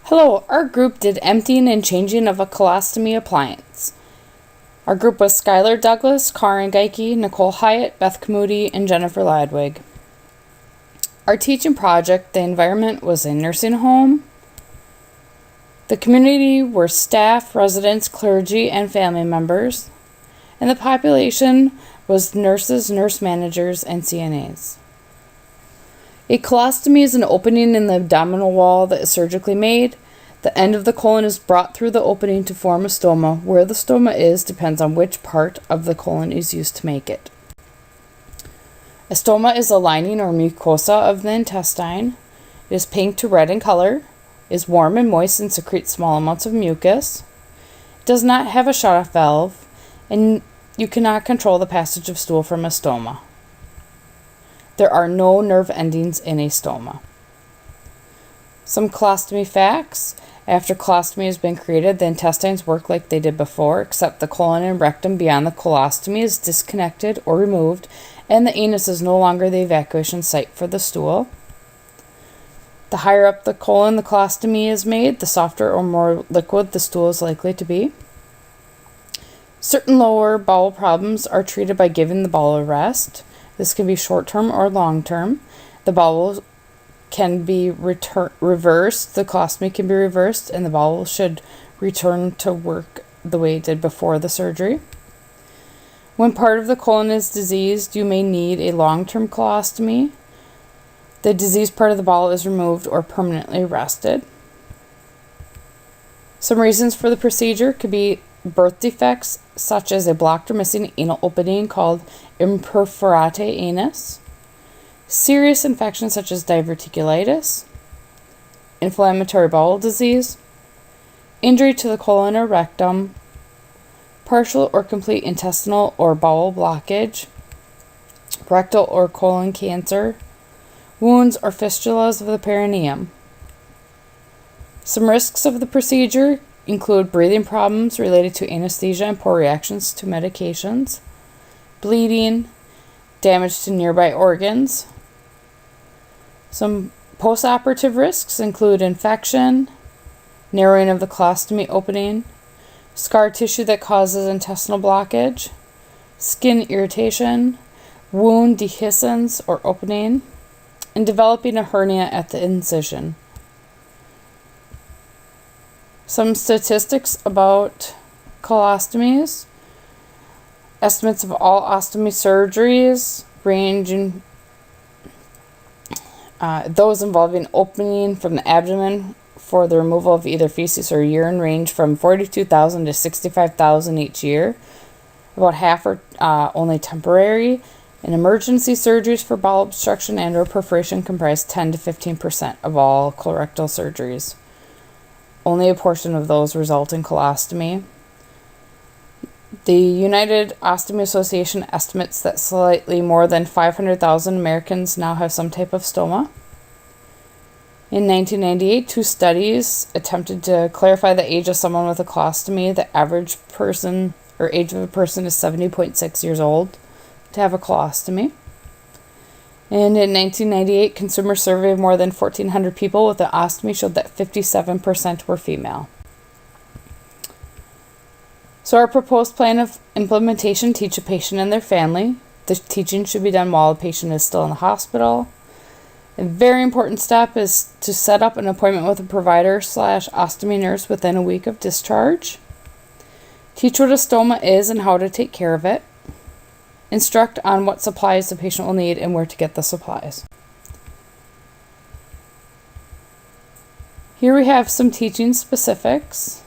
Hello, our group did emptying and changing of a colostomy appliance. Our group was Skylar Douglas, Karen Geike, Nicole Hyatt, Beth Camuti, and Jennifer Ladwig. Our teaching project, the environment was a nursing home. The community were staff, residents, clergy, and family members. And the population was nurses, nurse managers, and CNAs. A colostomy is an opening in the abdominal wall that is surgically made. The end of the colon is brought through the opening to form a stoma. Where the stoma is depends on which part of the colon is used to make it. A stoma is a lining or mucosa of the intestine. It is pink to red in color, is warm and moist and secretes small amounts of mucus. It does not have a shut-off valve, and you cannot control the passage of stool from a stoma. There are no nerve endings in a stoma. Some colostomy facts. After colostomy has been created, the intestines work like they did before, except the colon and rectum beyond the colostomy is disconnected or removed, and the anus is no longer the evacuation site for the stool. The higher up the colon the colostomy is made, the softer or more liquid the stool is likely to be. Certain lower bowel problems are treated by giving the bowel a rest. This can be short-term or long-term. The bowel can be reversed. The colostomy can be reversed, and the bowel should return to work the way it did before the surgery. When part of the colon is diseased, you may need a long-term colostomy. The diseased part of the bowel is removed or permanently arrested. Some reasons for the procedure could be birth defects, such as a blocked or missing anal opening called imperforate anus, serious infections such as diverticulitis, inflammatory bowel disease, injury to the colon or rectum, partial or complete intestinal or bowel blockage, rectal or colon cancer, wounds or fistulas of the perineum. Some risks of the procedure include breathing problems related to anesthesia and poor reactions to medications, bleeding, damage to nearby organs. Some postoperative risks include infection, narrowing of the colostomy opening, scar tissue that causes intestinal blockage, skin irritation, wound dehiscence or opening, and developing a hernia at the incision. Some statistics about colostomies. Estimates of all ostomy surgeries ranging those involving opening from the abdomen for the removal of either feces or urine range from 42,000 to 65,000 each year. About half are only temporary, and emergency surgeries for bowel obstruction and or perforation comprise 10 to 15% of all colorectal surgeries. Only a portion of those result in colostomy. The United Ostomy Association estimates that slightly more than 500,000 Americans now have some type of stoma. In 1998, 2 studies attempted to clarify the age of someone with a colostomy. The average person or age of a person is 70.6 years old to have a colostomy. And in 1998, consumer survey of more than 1,400 people with an ostomy showed that 57% were female. So our proposed plan of implementation: teach a patient and their family. The teaching should be done while the patient is still in the hospital. A very important step is to set up an appointment with a provider/ostomy nurse within a week of discharge. Teach what a stoma is and how to take care of it. Instruct on what supplies the patient will need and where to get the supplies. Here we have some teaching specifics.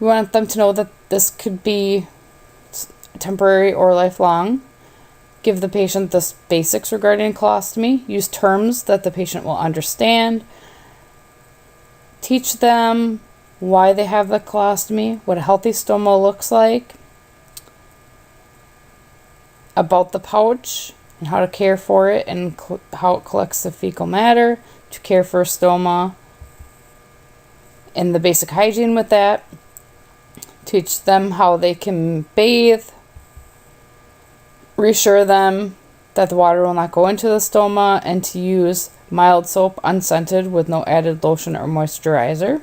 We want them to know that this could be temporary or lifelong. Give the patient the basics regarding colostomy. Use terms that the patient will understand. Teach them why they have the colostomy, what a healthy stoma looks like, about the pouch and how to care for it and how it collects the fecal matter, to care for a stoma, and the basic hygiene with that. Teach them how they can bathe. Reassure them that the water will not go into the stoma, and to use Mild soap, unscented, with no added lotion or moisturizer.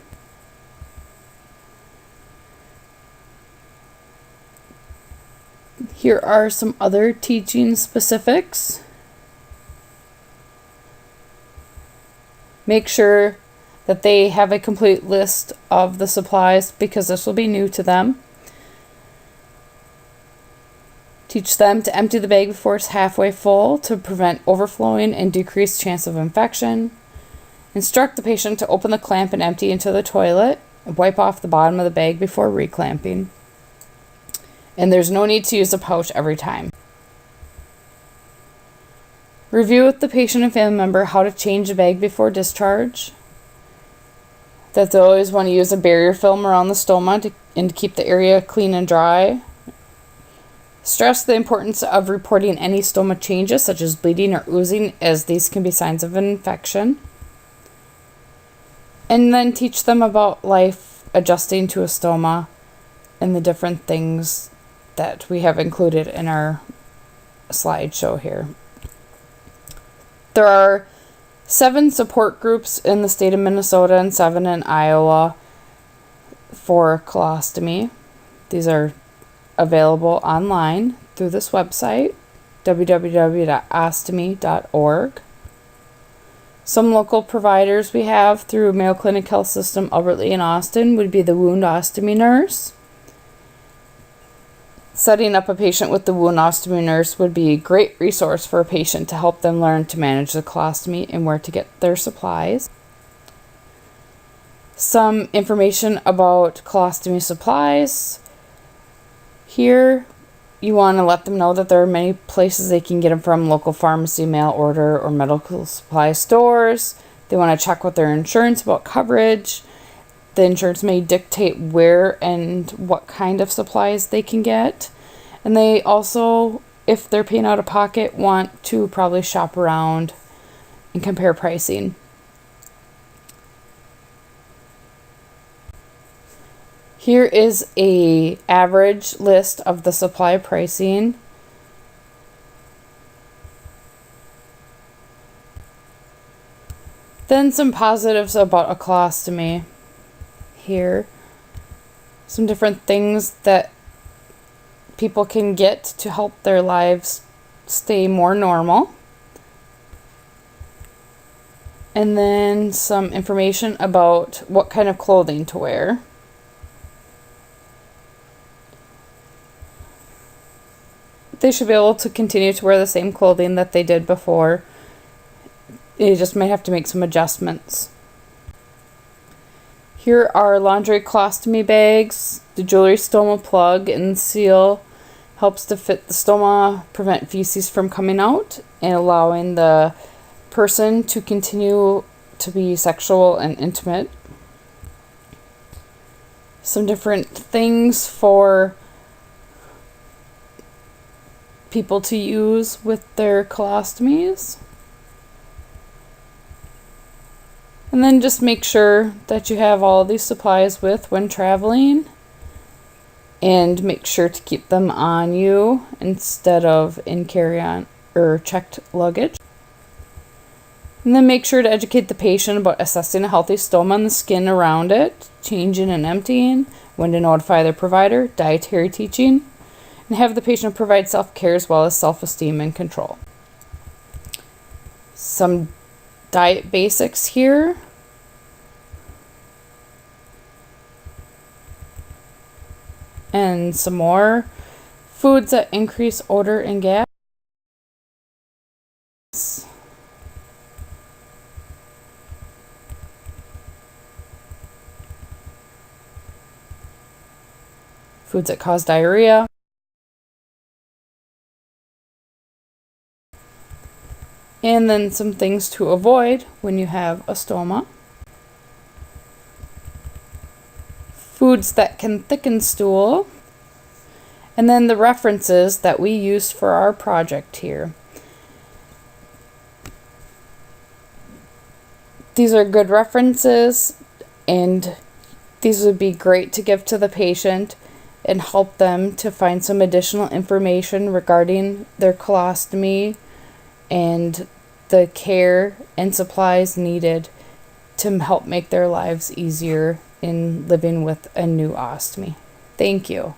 Here are some other teaching specifics. Make sure that they have a complete list of the supplies because this will be new to them. Teach them to empty the bag before it's halfway full to prevent overflowing and decrease chance of infection. Instruct the patient to open the clamp and empty into the toilet. Wipe off the bottom of the bag before reclamping. And there's no need to use a pouch every time. Review with the patient and family member how to change the bag before discharge. That they always want to use a barrier film around the stoma and to keep the area clean and dry. Stress the importance of reporting any stoma changes such as bleeding or oozing, as these can be signs of an infection. And then teach them about life adjusting to a stoma and the different things that we have included in our slideshow here. There are 7 support groups in the state of Minnesota and 7 in Iowa for colostomy. These are available online through this website, www.ostomy.org. Some local providers we have through Mayo Clinic Health System, Albert Lea and Austin would be the wound ostomy nurse. Setting up a patient with the wound ostomy nurse would be a great resource for a patient to help them learn to manage the colostomy and where to get their supplies. Some information about colostomy supplies. Here, you want to let them know that there are many places they can get them from: local pharmacy, mail order, or medical supply stores. They want to check with their insurance about coverage. The insurance may dictate where and what kind of supplies they can get. And they also, if they're paying out of pocket, want to probably shop around and compare pricing. Here is a average list of the supply pricing. Then some positives about a colostomy. Here, some different things that people can get to help their lives stay more normal. And then some information about what kind of clothing to wear. They should be able to continue to wear the same clothing that they did before. You just might have to make some adjustments. Here are laundry colostomy bags. The jewelry stoma plug and seal helps to fit the stoma, prevent feces from coming out, and allowing the person to continue to be sexual and intimate. Some different things for people to use with their colostomies. And then just make sure that you have all these supplies with when traveling, and make sure to keep them on you instead of in carry-on or checked luggage. And then make sure to educate the patient about assessing a healthy stoma and the skin around it, changing and emptying, when to notify their provider, dietary teaching, and have the patient provide self-care as well as self-esteem and control. Some diet basics here. And some more. Foods that increase odor and gas. Foods that cause diarrhea. And then some things to avoid when you have a stoma. Foods that can thicken stool. And then the references that we used for our project here. These are good references, and these would be great to give to the patient and help them to find some additional information regarding their colostomy and the care and supplies needed to help make their lives easier in living with a new ostomy. Thank you.